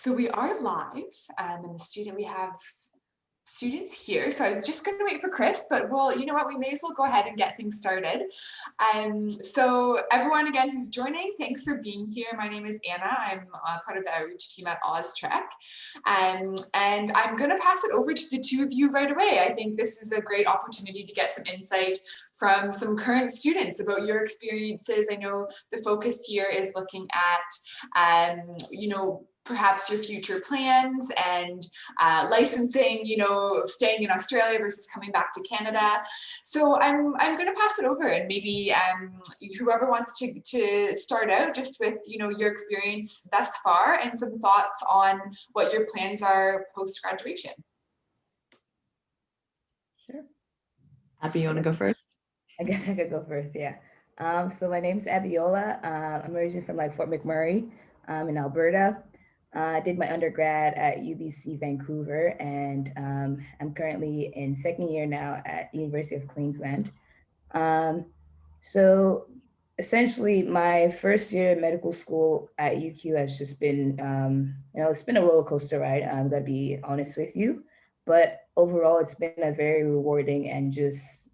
So we are live, and we have students here. So I was just going to wait for Chris, but you know what, we may as well go ahead and get things started. So everyone again who's joining, thanks for being here. My name is Anna. I'm part of the outreach team at OzTREKK. And I'm going to pass it over to the two of you right away. I think this is a great opportunity to get some insight from some current students about your experiences. I know the focus here is looking at, you know, perhaps your future plans and licensing, you know, staying in Australia versus coming back to Canada. So I'm going to pass it over, and maybe whoever wants to start out just with, you know, your experience thus far and some thoughts on what your plans are post-graduation. Sure. Abby, you want to go first? I guess I could go first, yeah. So my name's Abiola. I'm originally from Fort McMurray in Alberta. I did my undergrad at UBC Vancouver, and I'm currently in second year now at University of Queensland. So essentially my first year in medical school at UQ has just been, you know, it's been a roller coaster ride, I'm gonna be honest with you, but overall it's been a very rewarding and just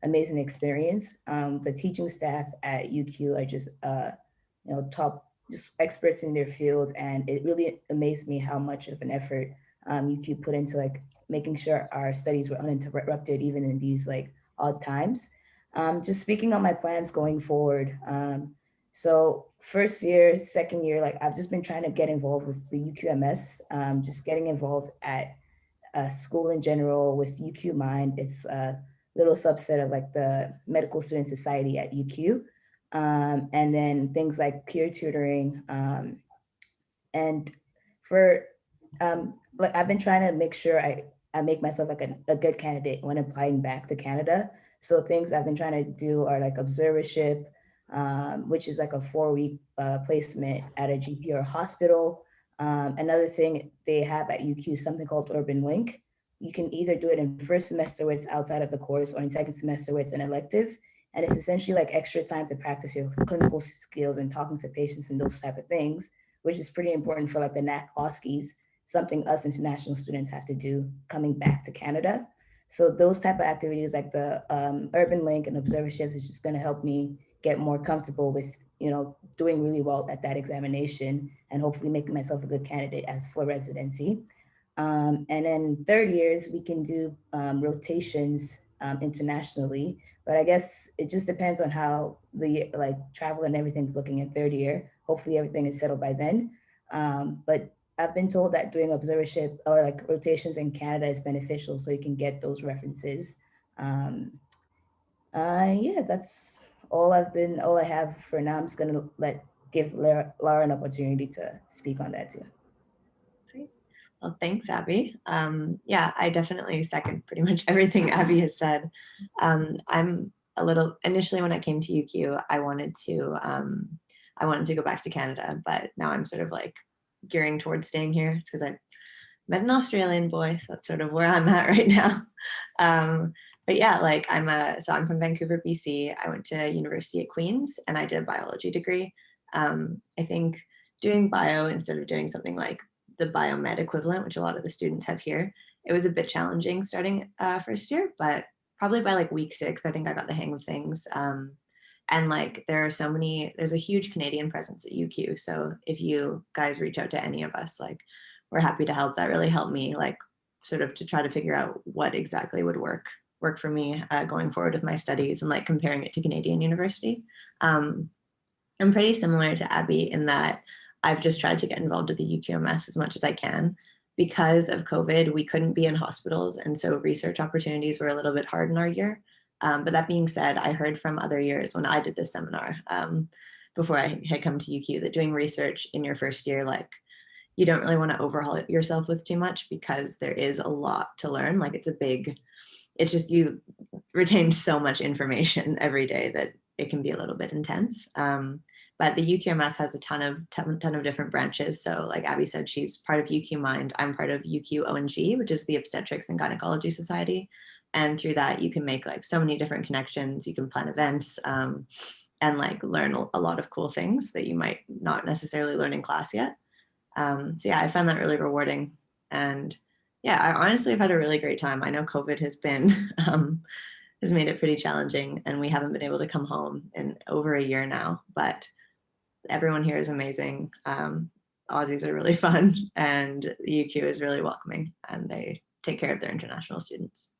amazing experience. The teaching staff at UQ are just, you know, top, just experts in their field, and it really amazed me how much of an effort UQ put into making sure our studies were uninterrupted even in these odd times. Just speaking on my plans going forward. So first year, second year, I've just been trying to get involved with the UQMS, just getting involved at school in general with UQ Mind. It's a little subset of the Medical Student Society at UQ. And then things like peer tutoring. And for, I've been trying to make sure I make myself a good candidate when applying back to Canada. So things I've been trying to do are observership, which is a 4-week placement at a GP or a hospital. Another thing they have at UQ is something called Urban Link. You can either do it in first semester where it's outside of the course, or in second semester where it's an elective. And it's essentially extra time to practice your clinical skills and talking to patients and those type of things, which is pretty important for the NAC OSCEs, something us international students have to do coming back to Canada. So those type of activities like the Urban Link and observerships is just gonna help me get more comfortable with, you know, doing really well at that examination and hopefully making myself a good candidate as for residency. And then third years, we can do rotations internationally, but I guess it just depends on how the travel and everything's looking in third year. Hopefully everything is settled by then. But I've been told that doing observership or rotations in Canada is beneficial, so you can get those references. Yeah, that's all I have for now. I'm just gonna give Laura an opportunity to speak on that too. Well, thanks, Abby. Yeah, I definitely second pretty much everything Abby has said. I'm a little, initially when I came to UQ, I wanted to go back to Canada, but now I'm sort of gearing towards staying here. It's because I met an Australian boy, so that's sort of where I'm at right now. But yeah, I'm from Vancouver, BC. I went to University at Queen's and I did a biology degree. I think doing bio instead of doing something like the biomed equivalent, which a lot of the students have here, it was a bit challenging starting first year, but probably by week 6, I think I got the hang of things. And there's a huge Canadian presence at UQ. So if you guys reach out to any of us, we're happy to help. That really helped me sort of to try to figure out what exactly would work for me going forward with my studies and comparing it to Canadian university. I'm pretty similar to Abby in that I've just tried to get involved with the UQMS as much as I can. Because of COVID, we couldn't be in hospitals, and so research opportunities were a little bit hard in our year. But that being said, I heard from other years when I did this seminar before I had come to UQ that doing research in your first year, you don't really want to overhaul yourself with too much because there is a lot to learn. It's just you retain so much information every day that it can be a little bit intense. But the UQMS has a ton of different branches. So like Abby said, she's part of UQ Mind. I'm part of UQ ONG, which is the Obstetrics and Gynecology Society. And through that, you can make so many different connections. You can plan events and learn a lot of cool things that you might not necessarily learn in class yet. So yeah, I found that really rewarding. And yeah, I honestly have had a really great time. I know COVID has been, has made it pretty challenging, and we haven't been able to come home in over a year now, but everyone here is amazing. Aussies are really fun, and the UQ is really welcoming, and they take care of their international students.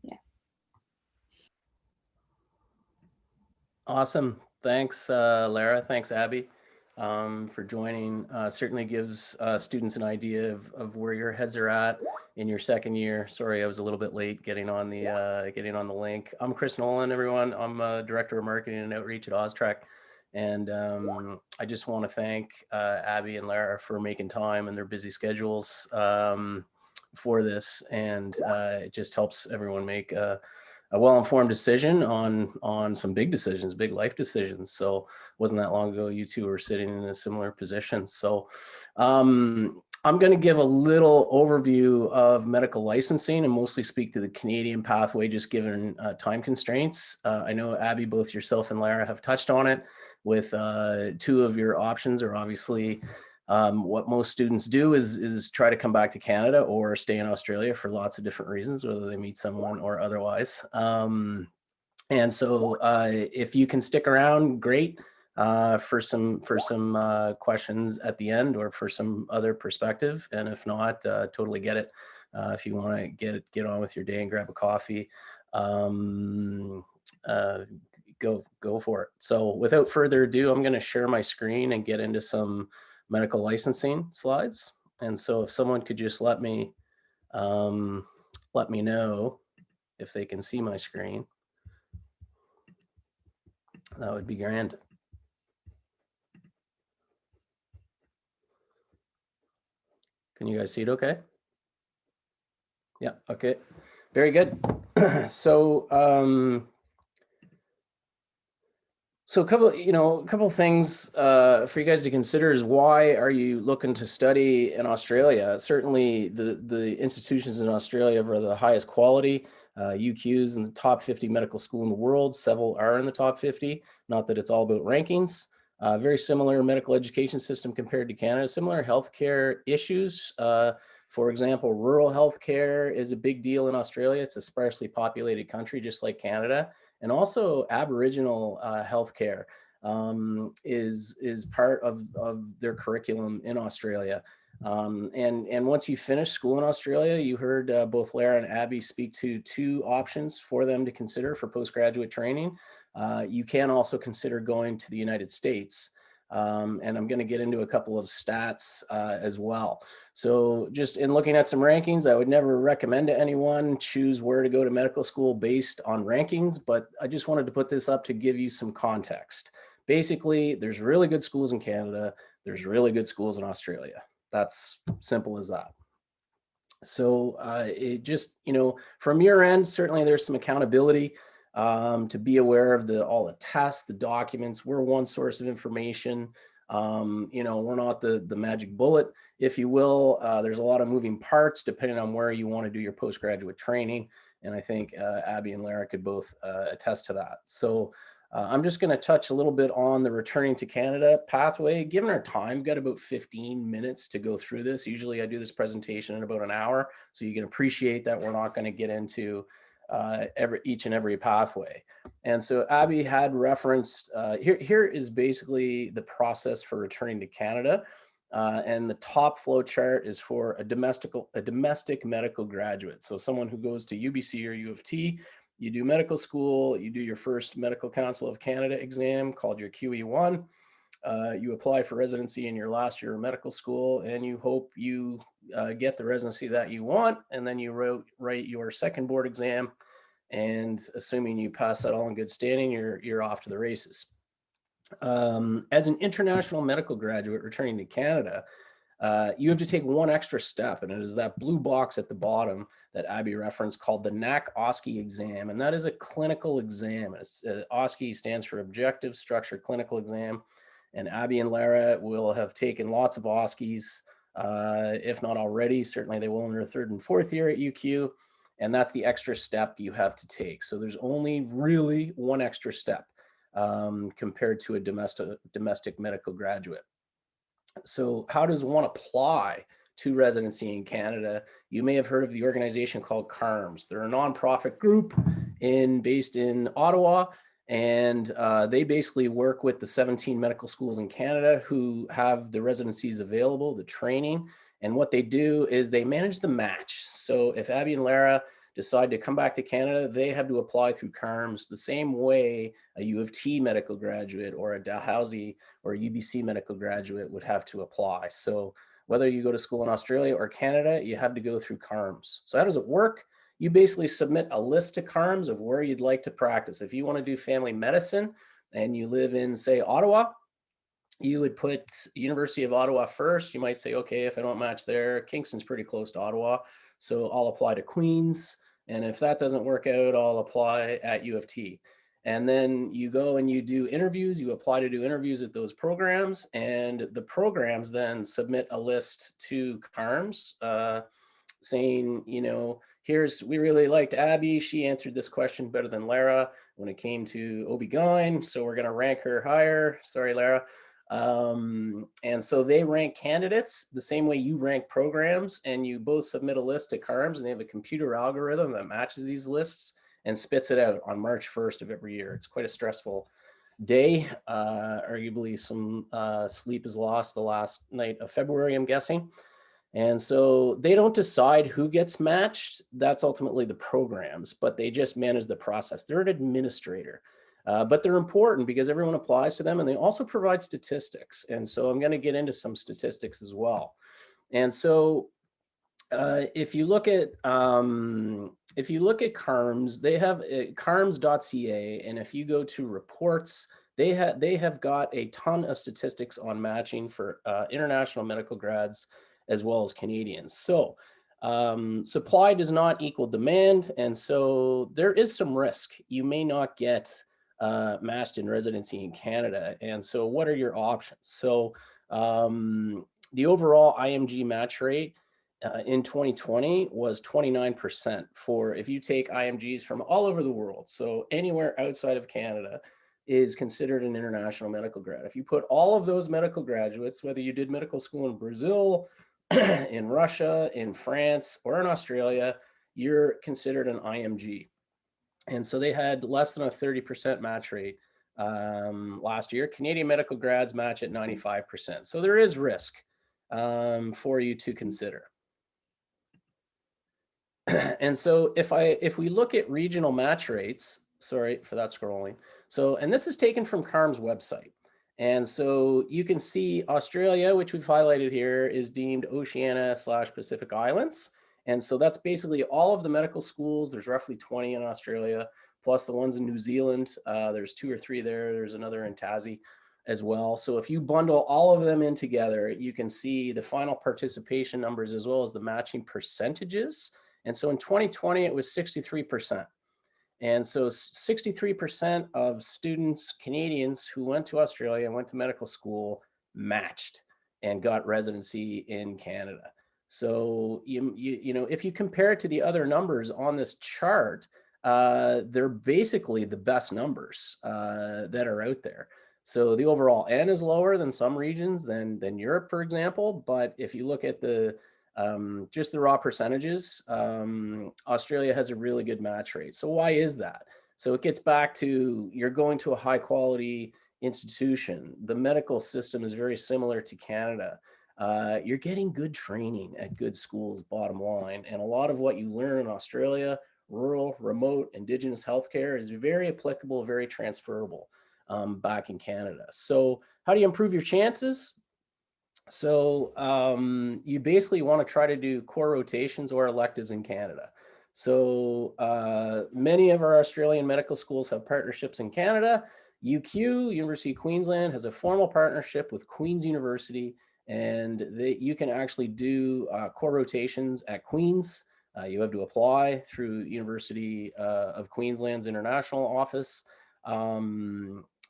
Yeah. Awesome. Thanks, Lara. Thanks, Abby, for joining. Certainly gives students an idea of where your heads are at in your second year. Sorry, I was a little bit late getting on the link. I'm Chris Nolan, everyone. I'm Director of Marketing and Outreach at OzTREKK. And I just want to thank Abby and Lara for making time in their busy schedules for this. And it just helps everyone make a well-informed decision on some big decisions, big life decisions. So it wasn't that long ago you two were sitting in a similar position. So I'm going to give a little overview of medical licensing and mostly speak to the Canadian pathway, just given time constraints. I know, Abby, both yourself and Lara have touched on it with two of your options are obviously what most students do is try to come back to Canada or stay in Australia for lots of different reasons, whether they meet someone or otherwise. And so if you can stick around, great, for some questions at the end or for some other perspective. And if not, totally get it. If you want to get on with your day and grab a coffee, go for it. So without further ado, I'm going to share my screen and get into some medical licensing slides. And so if someone could just let me know if they can see my screen, that would be grand. Can you guys see it okay? Yeah, okay, very good. So a couple things for you guys to consider is, why are you looking to study in Australia? Certainly the institutions in Australia are the highest quality. UQ's in the top 50 medical school in the world. Several are in the top 50. Not that it's all about rankings. Very similar medical education system compared to Canada. Similar healthcare issues. For example, rural healthcare is a big deal in Australia. It's a sparsely populated country, just like Canada. And also Aboriginal healthcare is part of their curriculum in Australia. And once you finish school in Australia, you heard both Lara and Abby speak to two options for them to consider for postgraduate training. You can also consider going to the United States. And I'm going to get into a couple of stats as well. So just in looking at some rankings, I would never recommend to anyone choose where to go to medical school based on rankings, but I just wanted to put this up to give you some context. Basically, there's really good schools in Canada. There's really good schools in Australia. That's simple as that. So it just, from your end, certainly there's some accountability to be aware of all the tests, the documents. We're one source of information. We're not the magic bullet, if you will. There's a lot of moving parts depending on where you want to do your postgraduate training. And I think Abby and Lara could both attest to that. So I'm just going to touch a little bit on the returning to Canada pathway. Given our time, we've got about 15 minutes to go through this. Usually I do this presentation in about an hour, so you can appreciate that we're not going to get into each and every pathway. And so Abby had referenced, here is basically the process for returning to Canada. And the top flow chart is for a domestic medical graduate. So someone who goes to UBC or U of T, you do medical school, you do your first Medical Council of Canada exam called your QE1. You apply for residency in your last year of medical school, and you hope you get the residency that you want, and then you write your second board exam, and assuming you pass that all in good standing, you're off to the races. As an international medical graduate returning to Canada, you have to take one extra step, and it is that blue box at the bottom that Abby referenced called the NAC-OSCE exam, and that is a clinical exam. OSCE stands for Objective Structured Clinical Exam, and Abby and Lara will have taken lots of OSCEs, if not already. Certainly they will in their third and fourth year at UQ, and that's the extra step you have to take. So there's only really one extra step compared to a domestic medical graduate. So how does one apply to residency in Canada? You may have heard of the organization called CaRMS. They're a nonprofit group based in Ottawa, and they basically work with the 17 medical schools in Canada who have the residencies available, the training. And what they do is they manage the match. So if Abby and Lara decide to come back to Canada, they have to apply through CaRMS the same way a U of T medical graduate or a Dalhousie or a UBC medical graduate would have to apply. So whether you go to school in Australia or Canada, you have to go through CaRMS. So how does it work? You basically submit a list to CaRMS of where you'd like to practice. If you want to do family medicine and you live in, say, Ottawa, you would put University of Ottawa first. You might say, okay, if I don't match there, Kingston's pretty close to Ottawa, so I'll apply to Queen's. And if that doesn't work out, I'll apply at U of T. And then you go and you do interviews, you apply to do interviews at those programs, and the programs then submit a list to CaRMS saying, you know, we really liked Abby. She answered this question better than Lara when it came to OB-GYN, so we're gonna rank her higher. Sorry, Lara. And so they rank candidates the same way you rank programs, and you both submit a list to CaRMS, and they have a computer algorithm that matches these lists and spits it out on March 1st of every year. It's quite a stressful day. Arguably some sleep is lost the last night of February, I'm guessing. And so they don't decide who gets matched. That's ultimately the programs, but they just manage the process. They're an administrator. But they're important because everyone applies to them, and they also provide statistics. And so I'm going to get into some statistics as well. And so if you look at CaRMS, they have CaRMS.ca, and if you go to reports, they have got a ton of statistics on matching for international medical grads as well as Canadians. So supply does not equal demand, and so there is some risk. You may not get matched in residency in Canada. And so what are your options? So the overall IMG match rate in 2020 was 29% for, if you take IMGs from all over the world, so anywhere outside of Canada is considered an international medical grad. If you put all of those medical graduates, whether you did medical school in Brazil, in Russia, in France, or in Australia, you're considered an IMG. And so they had less than a 30% match rate last year. Canadian medical grads match at 95%. So there is risk for you to consider. And so if we look at regional match rates, sorry for that scrolling. So, and this is taken from CaRMS website. And so you can see Australia, which we've highlighted here, is deemed Oceania/Pacific Islands. And so that's basically all of the medical schools. There's roughly 20 in Australia, plus the ones in New Zealand. There's 2 or 3 there. There's another in Tassie as well. So if you bundle all of them in together, you can see the final participation numbers as well as the matching percentages. And so in 2020, it was 63%. And so 63% of students, Canadians who went to Australia and went to medical school matched and got residency in Canada. So, you know, if you compare it to the other numbers on this chart, they're basically the best numbers that are out there. So the overall N is lower than some regions than Europe, for example. But if you look at just the raw percentages, Australia has a really good match rate. So why is that? So it gets back to, you're going to a high quality institution. The medical system is very similar to Canada. You're getting good training at good schools, bottom line. And a lot of what you learn in Australia, rural, remote, Indigenous healthcare, is very applicable, very transferable back in Canada. So how do you improve your chances? So you basically want to try to do core rotations or electives in Canada. So many of our Australian medical schools have partnerships in Canada. UQ, University of Queensland, has a formal partnership with Queen's University, and you can actually do core rotations at Queen's. You have to apply through University of Queensland's international office.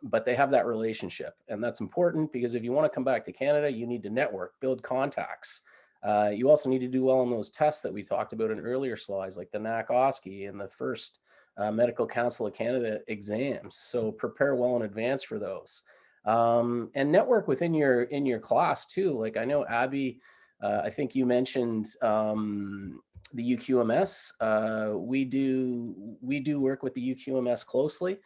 But they have that relationship, and that's important because if you want to come back to Canada, you need to network, build contacts. You also need to do well on those tests that we talked about in earlier slides, like the NAC-OSCE and the first Medical Council of Canada exams. So prepare well in advance for those. and network within your class too. Like I know Abby, I think you mentioned the UQMS. We do work with the UQMS closely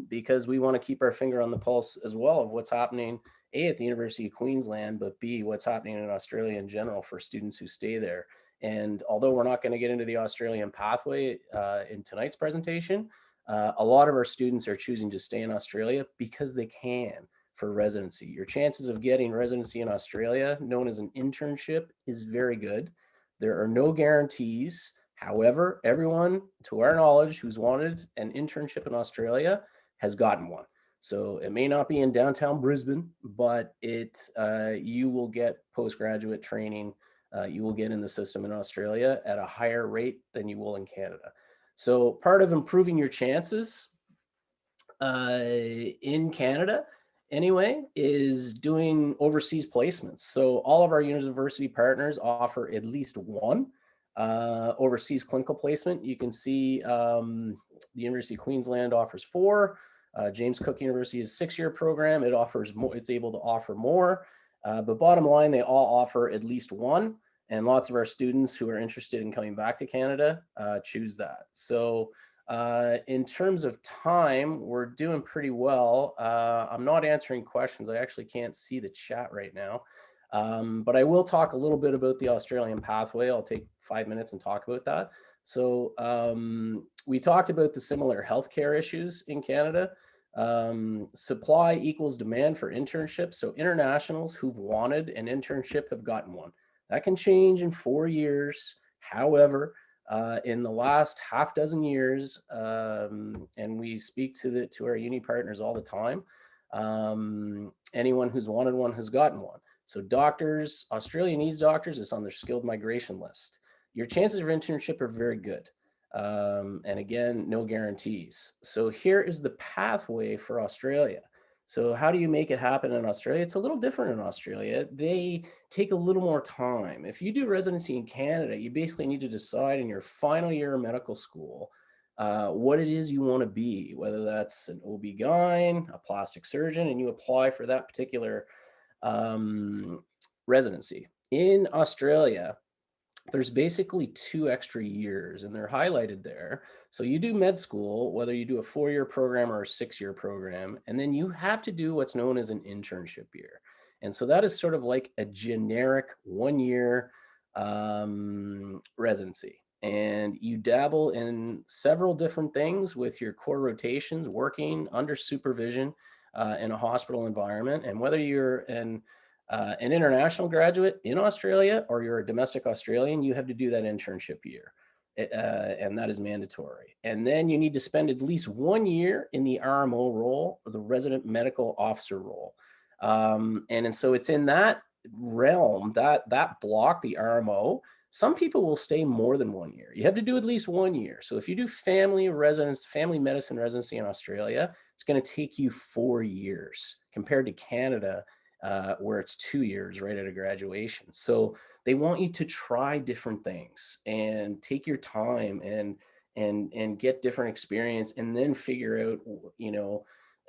because we want to keep our finger on the pulse as well of what's happening, A, at the University of Queensland, but B, what's happening in Australia in general for students who stay there. And although we're not going to get into the Australian pathway in tonight's presentation, a lot of our students are choosing to stay in Australia because they can for residency. Your chances of getting residency in Australia, known as an internship, is very good. There are no guarantees. However, everyone, to our knowledge, who's wanted an internship in Australia has gotten one. So it may not be in downtown Brisbane, but you will get postgraduate training. You will get in the system in Australia at a higher rate than you will in Canada. So part of improving your chances in Canada anyway is doing overseas placements. So all of our university partners offer at least one overseas clinical placement. You can see the University of Queensland offers 4. James Cook University is a 6-year program. It offers more, it's able to offer more, but bottom line, they all offer at least one. And lots of our students who are interested in coming back to Canada choose that. So in terms of time, we're doing pretty well. I'm not answering questions. I actually can't see the chat right now. But I will talk a little bit about the Australian pathway. I'll take 5 minutes and talk about that. So we talked about the similar healthcare issues in Canada. Supply equals demand for internships. So internationals who've wanted an internship have gotten one. That can change in 4 years. However, in the last half dozen years, and we speak to our uni partners all the time, anyone who's wanted one has gotten one. So doctors, Australia needs doctors, it's on their skilled migration list. Your chances of internship are very good. And again, no guarantees. So here is the pathway for Australia. So how do you make it happen in Australia? It's a little different in Australia. They take a little more time. If you do residency in Canada, you basically need to decide in your final year of medical school what it is you want to be, whether that's an OB-GYN, a plastic surgeon, and you apply for that particular residency. In Australia, there's basically 2 extra years and they're highlighted there. So you do med school, whether you do a 4-year program or a 6-year program, and then you have to do what's known as an internship year. And so that is sort of like a generic 1-year residency. And you dabble in several different things with your core rotations, working under supervision in a hospital environment. And whether you're an international graduate in Australia or you're a domestic Australian, you have to do that internship year. And that is mandatory. And then you need to spend at least 1 year in the RMO role, or the resident medical officer role. And so it's in that realm, that block, the RMO, some people will stay more than 1 year. You have to do at least 1 year. So if you do family medicine residency in Australia, it's going to take you 4 years compared to Canada, where it's 2 years right out of graduation. So they want you to try different things and take your time and get different experience, and then figure out,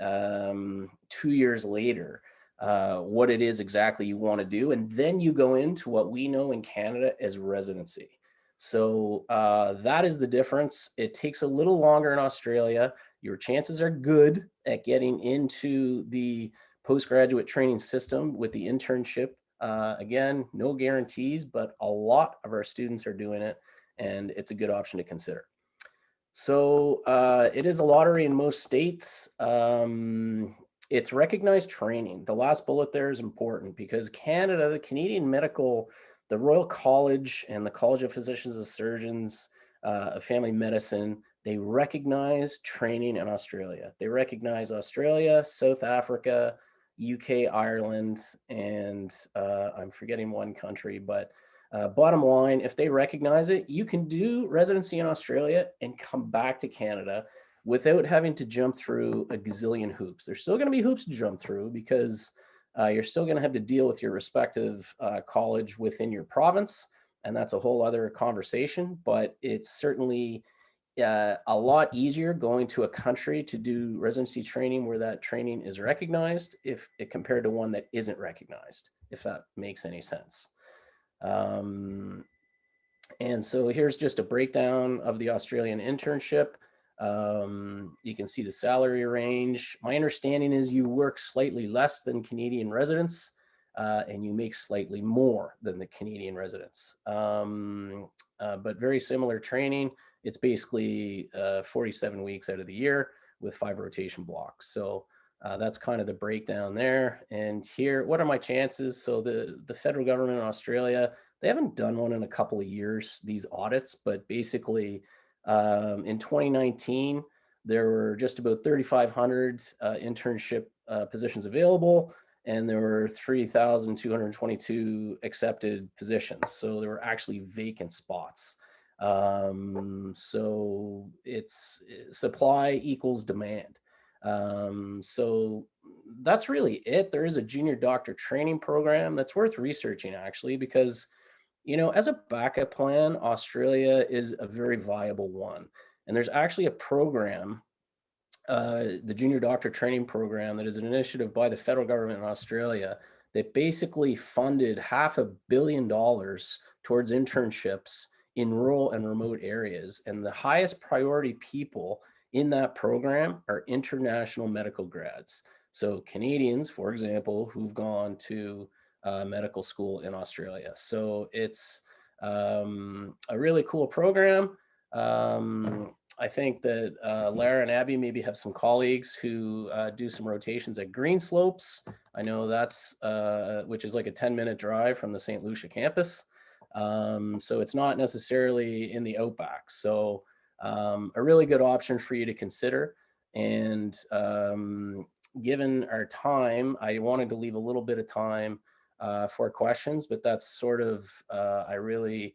2 years later, what it is exactly you want to do. And then you go into what we know in Canada as residency. So that is the difference. It takes a little longer in Australia. Your chances are good at getting into the postgraduate training system with the internship. Again, no guarantees, but a lot of our students are doing it, and it's a good option to consider. So it is a lottery in most states. It's recognized training. The last bullet there is important because Canada, the Canadian Medical, the Royal College and the College of Physicians and Surgeons of Family Medicine, they recognize training in Australia. They recognize Australia, South Africa, UK, Ireland, and I'm forgetting one country, but bottom line, if they recognize it, you can do residency in Australia and come back to Canada without having to jump through a gazillion hoops. There's still going to be hoops to jump through because you're still going to have to deal with your respective college within your province, and that's a whole other conversation, but it's certainly a lot easier going to a country to do residency training where that training is recognized if it compared to one that isn't recognized, if that makes any sense. And so here's just a breakdown of the Australian internship. You can see the salary range. My understanding is you work slightly less than Canadian residents, and you make slightly more than the Canadian residents. But very similar training. It's basically 47 weeks out of the year with 5 rotation blocks. So that's kind of the breakdown there. And here, what are my chances? So the federal government in Australia, they haven't done one in a couple of years, these audits, but basically in 2019, there were just about 3,500 internship positions available, and there were 3,222 accepted positions. So there were actually vacant spots. So it's supply equals demand. So that's really it. There is a junior doctor training program that's worth researching, actually, because as a backup plan, Australia is a very viable one. And there's actually a program, the Junior Doctor Training Program, that is an initiative by the federal government in Australia that basically funded $500 million towards internships in rural and remote areas. And the highest priority people in that program are international medical grads. So Canadians, for example, who've gone to medical school in Australia. So it's a really cool program. I think that Lara and Abby maybe have some colleagues who do some rotations at Greenslopes. I know that's, which is like a 10-minute drive from the St. Lucia campus. So it's not necessarily in the outback. So a really good option for you to consider. And given our time, I wanted to leave a little bit of time for questions, but that's sort of, I really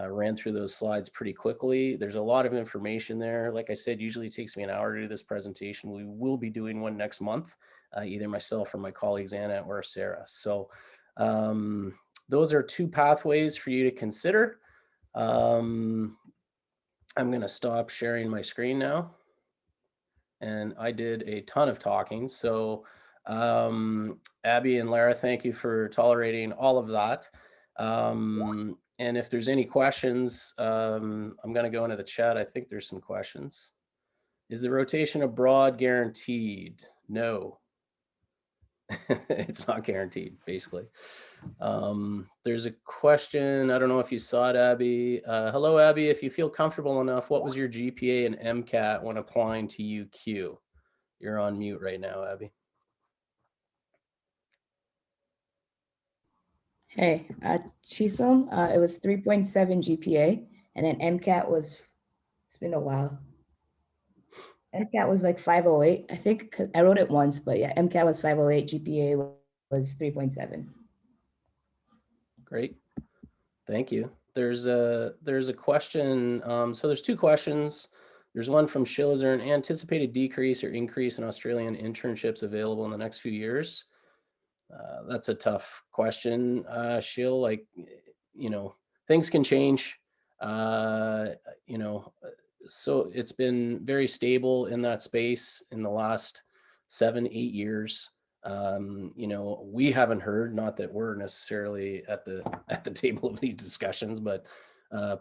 ran through those slides pretty quickly. There's a lot of information there. Like I said, usually it takes me an hour to do this presentation. We will be doing one next month, either myself or my colleagues, Anna or Sarah. So those are 2 pathways for you to consider. I'm gonna stop sharing my screen now. And I did a ton of talking. So Abby and Lara, thank you for tolerating all of that. And if there's any questions, I'm going to go into the chat. I think there's some questions. Is the rotation abroad guaranteed? No. It's not guaranteed, basically. There's a question. I don't know if you saw it, Abby. Hello, Abby. If you feel comfortable enough, what was your GPA and MCAT when applying to UQ? You're on mute right now, Abby. Hey, Chisholm, it was 3.7 GPA, and then MCAT was, it's been a while. MCAT was like 508, I think. I wrote it once, but yeah, MCAT was 508, GPA was 3.7. Great, thank you. There's a question. So there's 2 questions. There's one from Shill. Is there an anticipated decrease or increase in Australian internships available in the next few years? That's a tough question, Shill. Like, things can change. So it's been very stable in that space in the last 7-8 years. We haven't heard, not that we're necessarily at the table of these discussions, but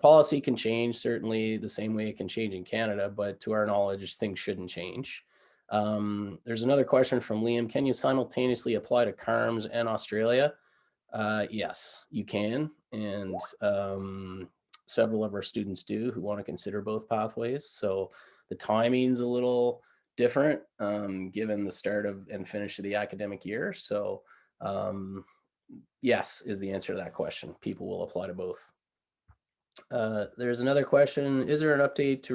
policy can change, certainly the same way it can change in Canada, but to our knowledge, things shouldn't change. There's another question from Liam. Can you simultaneously apply to CaRMS and Australia? Yes, you can. And several of our students do who want to consider both pathways. So the timing's a little different given the start of and finish of the academic year. So yes is the answer to that question. People will apply to both. There's another question. Is there an update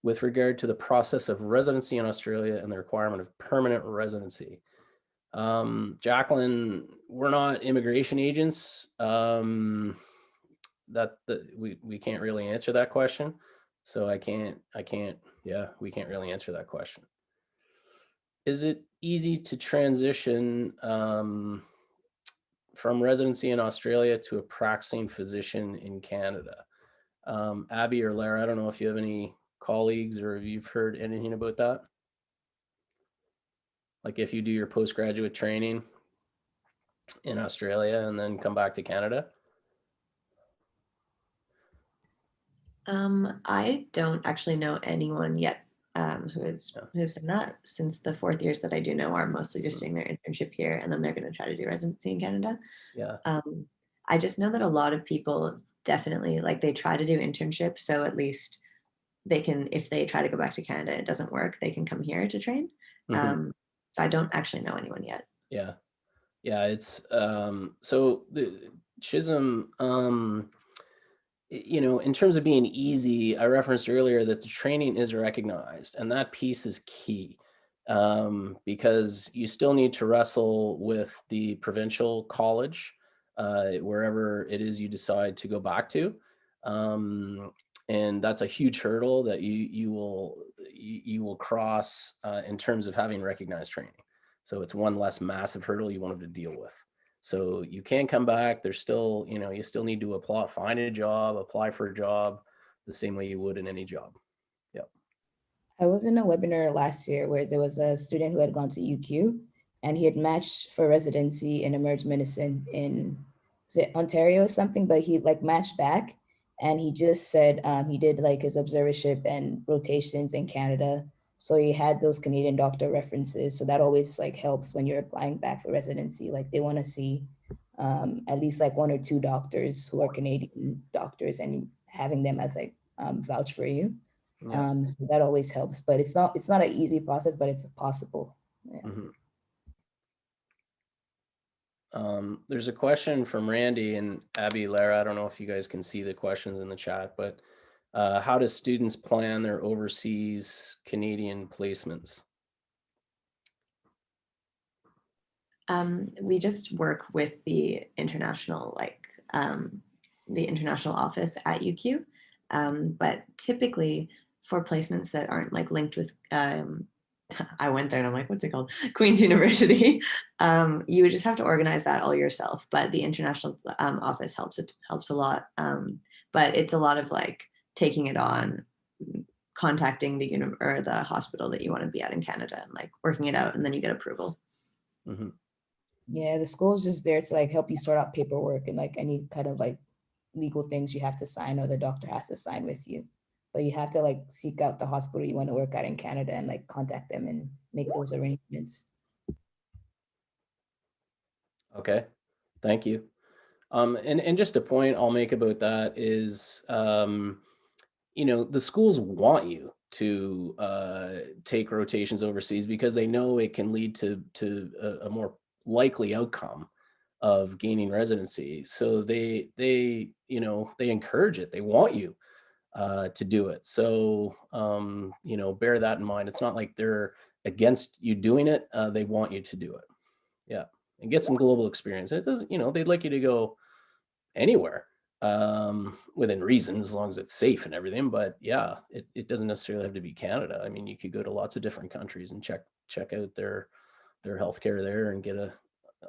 with regard to the process of residency in Australia and the requirement of permanent residency? Jacqueline, we're not immigration agents. We can't really answer that question. So we can't really answer that question. Is it easy to transition from residency in Australia to a practicing physician in Canada? Abby or Lara, I don't know if you have any colleagues or if you've heard anything about that. Like if you do your postgraduate training in Australia and then come back to Canada. I don't actually know anyone yet who's done that, since the 4th years that I do know are mostly just doing their internship here, and then they're going to try to do residency in Canada. Yeah. I just know that a lot of people definitely, like, they try to do internships, so at least they can, if they try to go back to Canada and it doesn't work, they can come here to train. So I don't actually know anyone yet. Yeah. Yeah, it's so the Chisholm, you know, in terms of being easy, I referenced earlier that the training is recognized, and that piece is key, because you still need to wrestle with the provincial college, wherever it is you decide to go back to. And that's a huge hurdle that you will cross in terms of having recognized training. So it's one less massive hurdle you won't have to deal with. So you can come back. There's still, you know, you still need to apply, find a job, apply for a job the same way you would in any job. Yep. I was in a webinar last year where there was a student who had gone to UQ and he had matched for residency in emergency medicine in, is it Ontario or something, but he like matched back and he just said he did like his observership and rotations in Canada. So he had those Canadian doctor references. So that always like helps when you're applying back for residency. Like they want to see at least like 1 or 2 doctors who are Canadian doctors and having them as like vouch for you. Yeah. So that always helps, but it's not an easy process, but it's possible. Yeah. There's a question from Randy and Abby, Lara. I don't know if you guys can see the questions in the chat, but how do students plan their overseas Canadian placements? We just work with the international, the international office at UQ. But typically for placements that aren't like linked with, I went there and I'm like, what's it called? Queen's University. You would just have to organize that all yourself. But the international office helps. It helps a lot. But it's a lot of like taking it on, contacting the or the hospital that you want to be at in Canada and like working it out, and then you get approval. Yeah, the school is just there to like help you sort out paperwork and like any kind of like legal things you have to sign or the doctor has to sign with you. But you have to like seek out the hospital you want to work at in Canada and like contact them and make those arrangements. Okay, thank you. And just a point I'll make about that is, you know, the schools want you to take rotations overseas because they know it can lead to a more likely outcome of gaining residency. So they you know, they encourage it. They want you to do it. So you know, bear that in mind. It's not like they're against you doing it. They want you to do it. Yeah, and get some global experience. And it doesn't, you know, they'd like you to go anywhere within reason, as long as it's safe and everything. But yeah, it doesn't necessarily have to be Canada. I mean, you could go to lots of different countries and check out their healthcare there and get a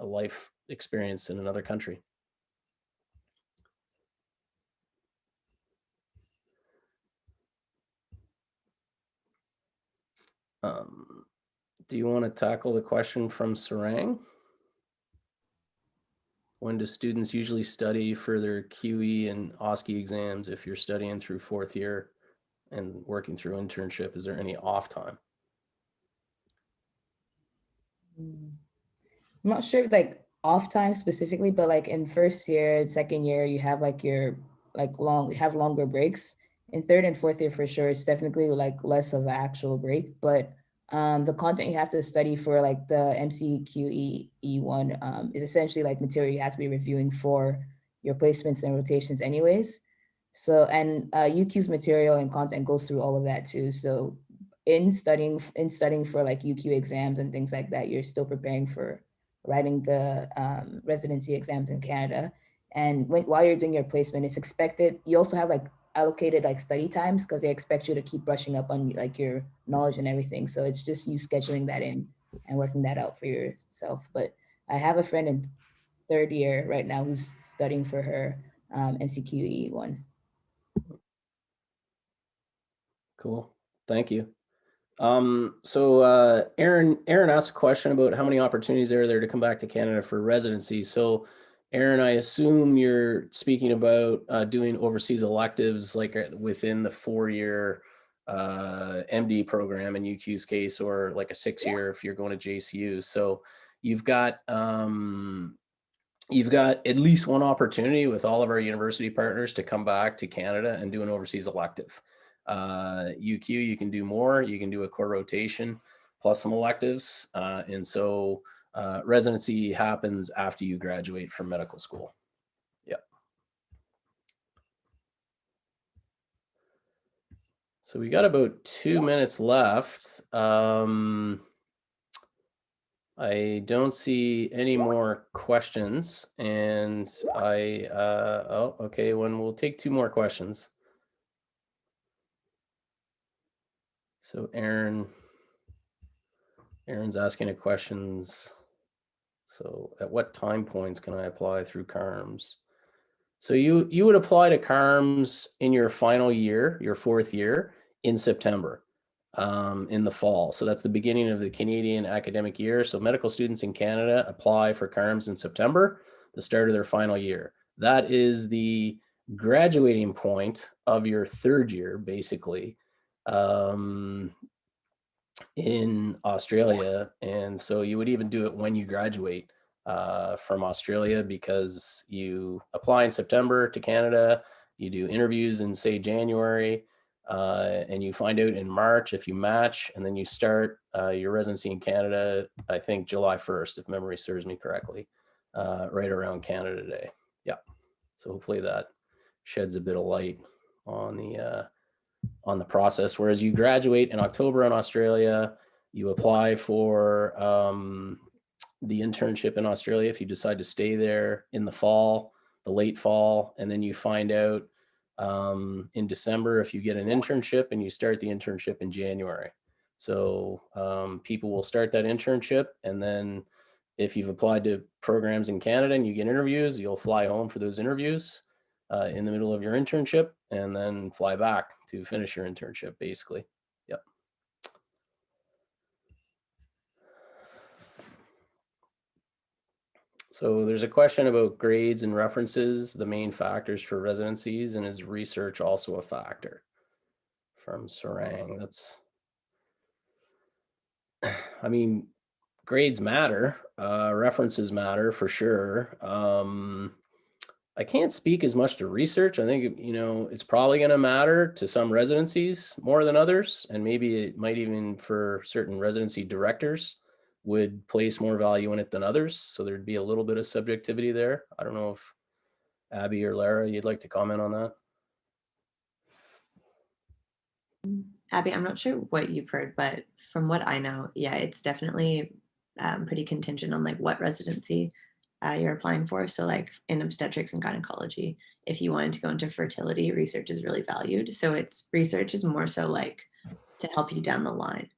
life experience in another country. Do you want to tackle the question from Sarang? When do students usually study for their QE and OSCE exams if you're studying through 4th year and working through internship? Is there any off time? I'm not sure like off time specifically, but like in 1st year, 2nd year, you have like your like you have longer breaks. In 3rd and 4th year for sure, it's definitely like less of an actual break, but the content you have to study for like the MCQE1 is essentially like material you have to be reviewing for your placements and rotations anyways. So, and UQ's material and content goes through all of that too. So in studying for like UQ exams and things like that, you're still preparing for writing the residency exams in Canada. And while you're doing your placement, it's expected, you also have like allocated like study times because they expect you to keep brushing up on like your knowledge and everything. So it's just you scheduling that in and working that out for yourself. But I have a friend in 3rd year right now who's studying for her MCQE1. Cool. Thank you. Aaron asked a question about how many opportunities are there to come back to Canada for residency. So Aaron, I assume you're speaking about doing overseas electives like within the 4-year MD program in UQ's case, or like a 6-year if you're going to JCU. So you've got at least one opportunity with all of our university partners to come back to Canada and do an overseas elective. UQ, you can do more. You can do a core rotation plus some electives. And so residency happens after you graduate from medical school. Yep. So we got about 2 minutes left. I don't see any more questions, and oh, okay, we'll take 2 more questions. So Aaron's asking a questions. So at what time points can I apply through CaRMS? So you would apply to CaRMS in your final year, your 4th year, in September, in the fall. So that's the beginning of the Canadian academic year. So medical students in Canada apply for CaRMS in September, the start of their final year. That is the graduating point of your 3rd year, basically, in Australia. And so you would even do it when you graduate from Australia, because you apply in September to Canada, you do interviews in, say, January, and you find out in March if you match, and then you start your residency in Canada, I think July 1st, if memory serves me correctly, right around Canada Day. Yeah. So hopefully that sheds a bit of light on the process. Whereas you graduate in October in Australia, you apply for the internship in Australia if you decide to stay there in the fall, the late fall, and then you find out in December if you get an internship, and you start the internship in January. So people will start that internship, and then if you've applied to programs in Canada and you get interviews, you'll fly home for those interviews in the middle of your internship, and then fly back to finish your internship, basically. Yep. So there's a question about grades and references, the main factors for residencies, and is research also a factor? From Sarang. That's, I mean, grades matter, references matter for sure. I can't speak as much to research. I think, it's probably going to matter to some residencies more than others. And maybe it might even, for certain residency directors, would place more value in it than others. So there'd be a little bit of subjectivity there. I don't know if Abby or Lara, you'd like to comment on that? Abby, I'm not sure what you've heard, but from what I know, yeah, it's definitely pretty contingent on like what residency you're applying for. So like in obstetrics and gynecology, if you wanted to go into fertility, research is really valued. So research is more so like to help you down the line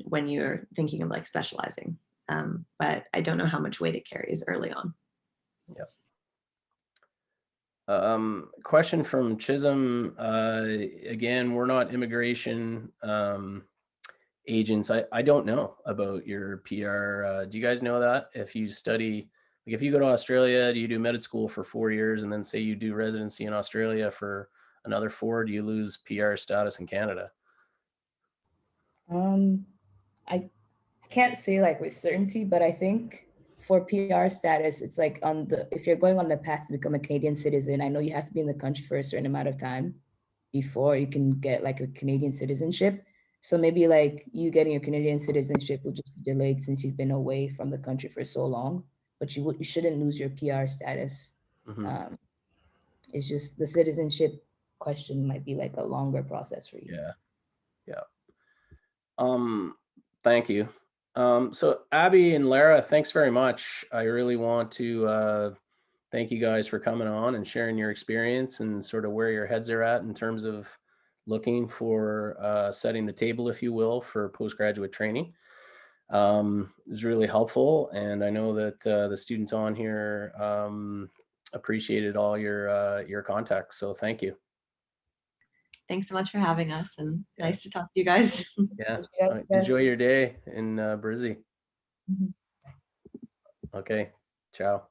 when you're thinking of like specializing. But I don't know how much weight it carries early on. Yep. Question from Chisholm. Again, we're not immigration agents. I don't know about your PR. Do you guys know that? If you study, like if you go to Australia, do you do med school for 4 years and then say you do residency in Australia for another 4? Do you lose PR status in Canada? I can't say like with certainty, but I think for PR status, it's like if you're going on the path to become a Canadian citizen, I know you have to be in the country for a certain amount of time before you can get like a Canadian citizenship. So maybe like you getting your Canadian citizenship will just be delayed since you've been away from the country for so long, but you shouldn't lose your PR status. Mm-hmm. It's just the citizenship question might be like a longer process for you. Yeah. Thank you. So Abby and Lara, thanks very much. I really want to thank you guys for coming on and sharing your experience and sort of where your heads are at in terms of looking for setting the table, if you will, for postgraduate training. It was really helpful, and I know that the students on here appreciated all your context. So thank you. thanks so much for having us, and Yeah. nice to talk to you guys. Yeah. Yes. Enjoy your day in Brizzy. Mhm. Okay. Ciao.